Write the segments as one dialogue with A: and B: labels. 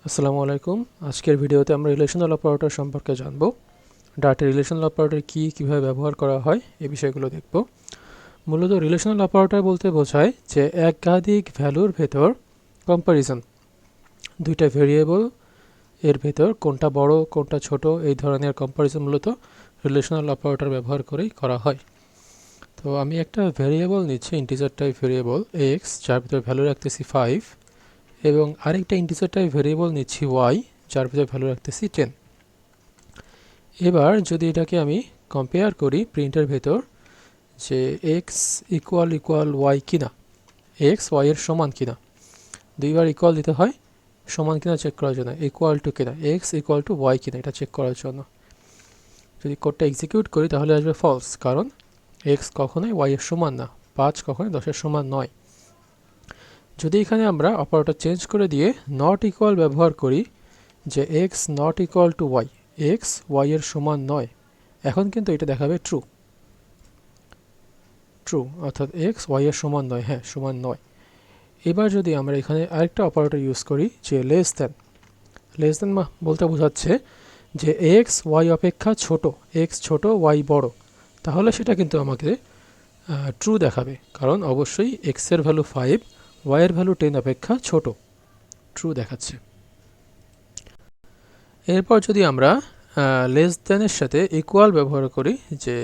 A: আসসালামু আলাইকুম। আজকের ভিডিওতে আমরা রিলেশনাল অপারেটর সম্পর্কে জানব। ডাটা রিলেশনাল অপারেটর কি, কিভাবে ব্যবহার করা হয়, এই বিষয়গুলো দেখব। মূলত রিলেশনাল অপারেটর বলতে বোঝায় যে একাধিক ভ্যালুর ভেতর কম্প্যারিজন, দুইটা ভেরিয়েবল এর ভেতর কোনটা বড় কোনটা ছোট এই ধরনের কম্প্যারিজন মূলত রিলেশনাল অপারেটর ব্যবহার করেই করা হয়। তো আমি একটা ভেরিয়েবল নিচ্ছি, ইন্টিজার টাইপ ভেরিয়েবল এক্স, যার ভিতর ভ্যালু রাখতেছি 5, এবং আরেকটা ইন্টিজার টাইপ ভেরিয়েবল নিচ্ছি ওয়াই, যার ভিতরে ভ্যালু রাখতেছি 10। এবার যদি এটাকে আমি কম্পেয়ার করি প্রিন্টের ভেতর যে এক্স ইকুয়াল ইকুয়াল ওয়াই কিনা, এক্স ওয়াই এর সমান কিনা, দুইবার ইকুয়াল দিতে হয় সমান কিনা চেক করার জন্য, ইকুয়াল টু কিনা, এক্স ইকুয়াল টু ওয়াই কিনা এটা চেক করার জন্য। যদি কোডটা এক্সিকিউট করি তাহলে আসবে ফলস, কারণ এক্স কখনোই ওয়াই এর সমান না, 5 কখনোই 10-এর সমান নয়। যদি এখানে আমরা অপারেটর চেঞ্জ করে দিয়ে নট ইকুয়াল ব্যবহার করি যে X not equal to Y, X Y এর সমান নয়, এখন কিন্তু এটা দেখাবে ট্রু, ট্রু অর্থাৎ এক্স ওয়াই এর সমান নয়, হ্যাঁ সমান নয়। এবার যদি আমরা এখানে আরেকটা অপারেটর ইউজ করি যে লেস দ্যান, লেস দ্যান বলতে বোঝাচ্ছে যে এক্স ওয়াই অপেক্ষা ছোট, এক্স ছোট ওয়াই বড়, তাহলে সেটা কিন্তু আমাকে ট্রু দেখাবে, কারণ অবশ্যই এক্স এর ভ্যালু 5, ওয়াই এর ভ্যালু 10 অপেক্ষা ছোট, ট্রু দেখাচ্ছে। এরপর যদি আমরা লেস দ্যানের সাথে ইকুয়াল ব্যবহার করি যে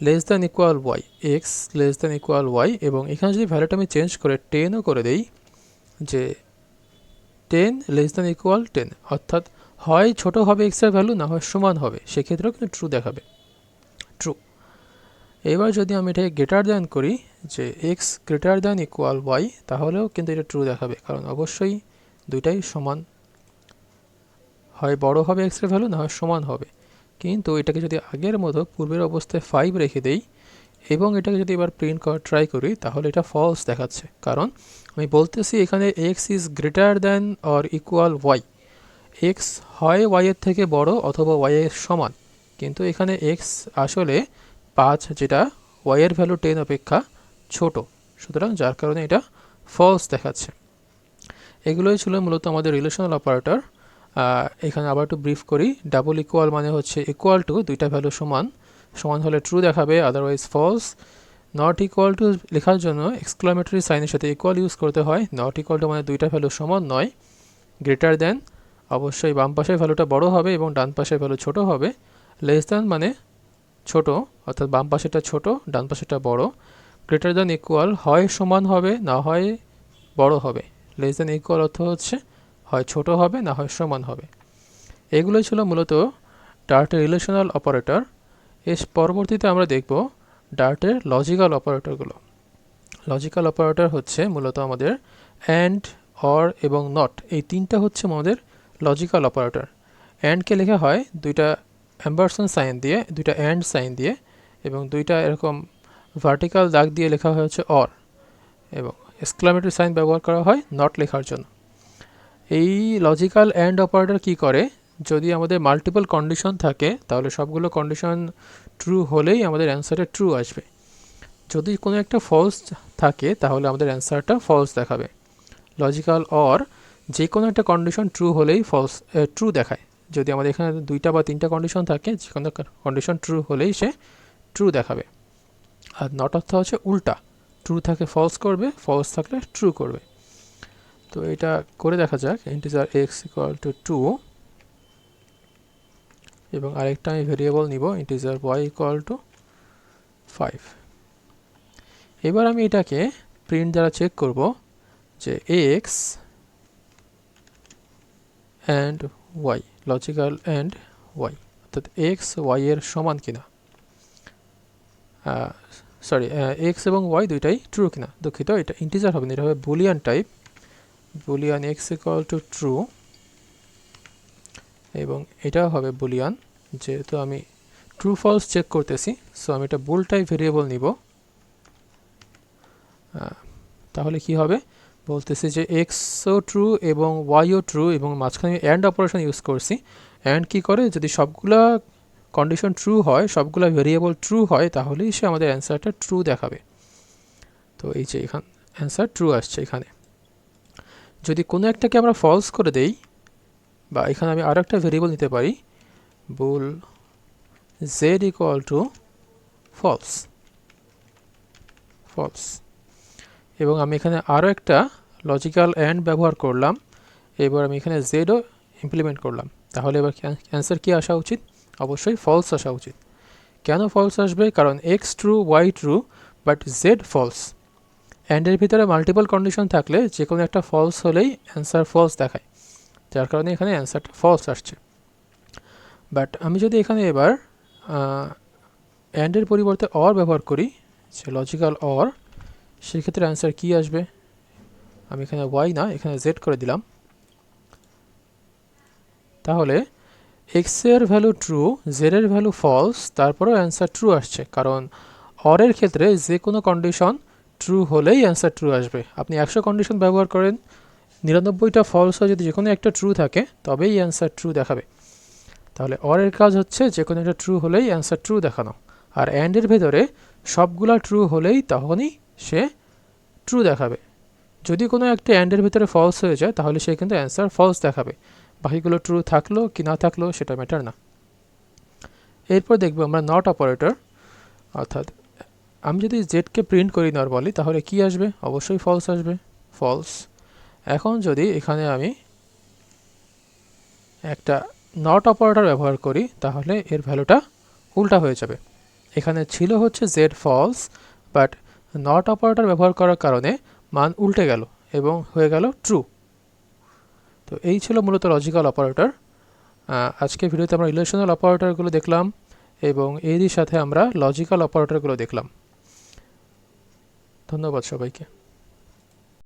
A: less than equal Y, X less than equal Y, এবং এখানে যদি ভ্যালুটা আমি চেঞ্জ করে 10ও করে দেই যে 10 লেস দ্যান ইকুয়াল 10, অর্থাৎ হয় ছোট হবে এক্স এর ভ্যালু, না হয় সমান হবে, সেক্ষেত্রেও কিন্তু ট্রু দেখাবে, ট্রু। এবার যদি আমি এটাকে গ্রেটার দ্যান করি যে X greater than equal Y, তাহলেও কিন্তু এটা ট্রু দেখাবে, কারণ অবশ্যই দুইটাই সমান, হয় বড় হবে এক্স এর ভ্যালু, না হয় সমান হবে। কিন্তু এটাকে যদি আগের মতো পূর্বের অবস্থায় 5 রেখে দেই এবং এটাকে যদি এবার প্রিন্ট করা ট্রাই করি, তাহলে এটা ফলস দেখাচ্ছে, কারণ আমি বলতেছি এখানে X is greater than or equal Y, X হয় ওয়াই এর থেকে বড় অথবা ওয়াই এর সমান, কিন্তু এখানে এক্স আসলে 5, যেটা ওয়াই এর ভ্যালু 10 অপেক্ষা ছোট, সুতরাং যার কারণে এটা ফলস দেখাচ্ছে। এগুলোই ছিল মূলত আমাদের রিলেশনাল অপারেটর। এখানে আবার একটু ব্রিফ করি, ডাবল ইকুয়াল মানে হচ্ছে ইকুয়াল টু, দুইটা ভ্যালু সমান, সমান হলে ট্রু দেখাবে, otherwise false. Not equal to লেখার জন্য এক্সক্লামেটরি সাইনের সাথে ইকুয়াল ইউজ করতে হয়, নট ইকুয়াল টু মানে দুইটা ভ্যালু সমান নয়। গ্রেটার দ্যান অবশ্যই বাম পাশের ভ্যালুটা বড় হবে এবং ডান পাশের ভ্যালু ছোট হবে। লেস দ্যান মানে ছোট, অর্থাৎ বাম পাশেরটা ছোট ডান পাশেরটা বড়। গ্রেটার দ্যান ইকুয়াল হয় সমান হবে, না হয় বড় হবে। লেস দ্যান ইকুয়াল অর্থ হচ্ছে হয় ছোট হবে, না হয় সমান হবে। এগুলোই ছিল মূলত ডার্টের রিলেশনাল অপারেটর। এর পরবর্তীতে আমরা দেখব ডার্টের লজিক্যাল অপারেটরগুলো। লজিক্যাল অপারেটর হচ্ছে মূলত আমাদের অ্যান্ড, অর এবং নট, এই তিনটা হচ্ছে আমাদের লজিক্যাল অপারেটর। অ্যান্ডকে লেখা হয় দুইটা অ্যাম্বারসন সাইন দিয়ে, দুইটা অ্যান্ড সাইন দিয়ে, এবং দুইটা এরকম ভার্টিক্যাল দাগ দিয়ে লেখা হয় হচ্ছে অর, এবং এক্সক্লামেটরি সাইন ব্যবহার করা হয় নট লেখার জন্য। এই লজিক্যাল অ্যান্ড অপারেটর কি করে, যদি আমাদের মাল্টিপল কন্ডিশন থাকে তাহলে সবগুলো কন্ডিশন ট্রু হলেই আমাদের অ্যান্সারে ট্রু আসবে। যদি কোনো একটা ফলস থাকে তাহলে আমাদের অ্যান্সারটা ফলস দেখাবে। লজিক্যাল অর যে কোনো একটা কন্ডিশন ট্রু হলেই ট্রু দেখায়। যদি আমাদের এখানে দুইটা বা তিনটা কন্ডিশন থাকে, যে কোনো কন্ডিশন ট্রু হলেই সে ট্রু দেখাবে। আর নট অর্থ হচ্ছে উল্টা, ট্রু থাকে ফলস করবে, ফলস থাকলে ট্রু করবে। তো এটা করে দেখা যাক, ইন্টিজার এক্স ইকুয়াল টু 2, এবং আরেকটা আমি ভেরিয়েবল নিব ইন্টিজার ওয়াই ইকুয়াল টু 5। এবার আমি এটাকে প্রিন্ট দ্বারা চেক করব যে X and Y, logical and Y, অর্থাৎ এক্স ওয়াই এর সমান কিনা, সরি এক্স এবং ওয়াই দুইটাই ট্রু কিনা, দুঃখিত এটা ইন্টিজার হবে না, এটা হবে boolean type, boolean X equal to true, এবং এটাও হবে বুলিয়ান, যেহেতু আমি ট্রু ফলস চেক করতেছি, সো আমি এটা বুল টাইপ ভেরিয়েবল নিব। তাহলে কি হবে, বলতেছি যে এক্সও ট্রু এবং ওয়াইও ট্রু, এবং মাঝখানে অ্যান্ড অপারেশন ইউজ করছি। অ্যান্ড কি করে, যদি সবগুলা কন্ডিশন ট্রু হয়, সবগুলা ভেরিয়েবল ট্রু হয়, তাহলেই সে আমাদের অ্যান্সারটা ট্রু দেখাবে। তো এই যে এখানে অ্যান্সার ট্রু আসছে। এখানে যদি কোনো একটাকে আমরা ফলস করে দেই, বা এখানে আমি আরও একটা ভেরিয়েবল নিতে পারি, bool Z equal to false false, এবং আমি এখানে আরও একটা লজিক্যাল অ্যান্ড ব্যবহার করলাম। এবার আমি এখানে জেডও ইমপ্লিমেন্ট করলাম। তাহলে এবার অ্যান্সার কী আসা উচিত? অবশ্যই ফলস আসা উচিত। কেন ফলস আসবে? কারণ X true, Y true, but Z false. অ্যান্ডের ভিতরে মাল্টিপল কন্ডিশন থাকলে যে কোনো একটা ফলস হলেই অ্যান্সার ফলস দেখায়, যার কারণে এখানে অ্যান্সারটা ফলস আসছে। বাট আমি যদি এখানে এবার অ্যান্ডের পরিবর্তে অর ব্যবহার করি, যে লজিক্যাল অর, সেক্ষেত্রে অ্যান্সার কী আসবে? আমি এখানে ওয়াই না, এখানে জেড করে দিলাম। তাহলে এক্সের ভ্যালু ট্রু, জেডের ভ্যালু ফলস, তারপরেও অ্যান্সার ট্রু আসছে, কারণ অরের ক্ষেত্রে যে কোনো কন্ডিশন ট্রু হলেই অ্যান্সার ট্রু আসবে। আপনি 100 কন্ডিশন ব্যবহার করেন, 99টা ফলস হয়, যদি যে কোনো একটা ট্রু থাকে তবেই অ্যান্সার ট্রু দেখাবে। তাহলে অরের কাজ হচ্ছে যে কোনো একটা ট্রু হলেই অ্যান্সার ট্রু দেখানো, আর অ্যান্ডের ভেতরে সবগুলা ট্রু হলেই তখনই সে ট্রু দেখাবে। যদি কোনো একটা অ্যান্ডের ভিতরে ফলস হয়ে যায় তাহলে সে কিন্তু অ্যান্সার ফলস দেখাবে, বাকিগুলো ট্রু থাকলো কি না থাকলো সেটা ম্যাটার না। এরপর দেখবো আমরা নট অপারেটর, অর্থাৎ আমি যদি জেডকে প্রিন্ট করি নরমালি, তাহলে কি আসবে? অবশ্যই ফলস আসবে, ফলস। এখন যদি এখানে আমি একটা নট অপারেটর ব্যবহার করি তাহলে এর ভ্যালুটা উল্টা হয়ে যাবে। এখানে ছিল হচ্ছে Z false, but not operator ব্যবহার করার কারণে মান উল্টে গেল এবং হয়ে গেল ট্রু। তো এই ছিল মূলত লজিক্যাল অপারেটর। আজকে ভিডিওতে আমরা রিলেশনাল অপারেটরগুলো দেখলাম এবং এরই সাথে আমরা লজিক্যাল অপারেটরগুলো দেখলাম। ধন্যবাদ সবাইকে।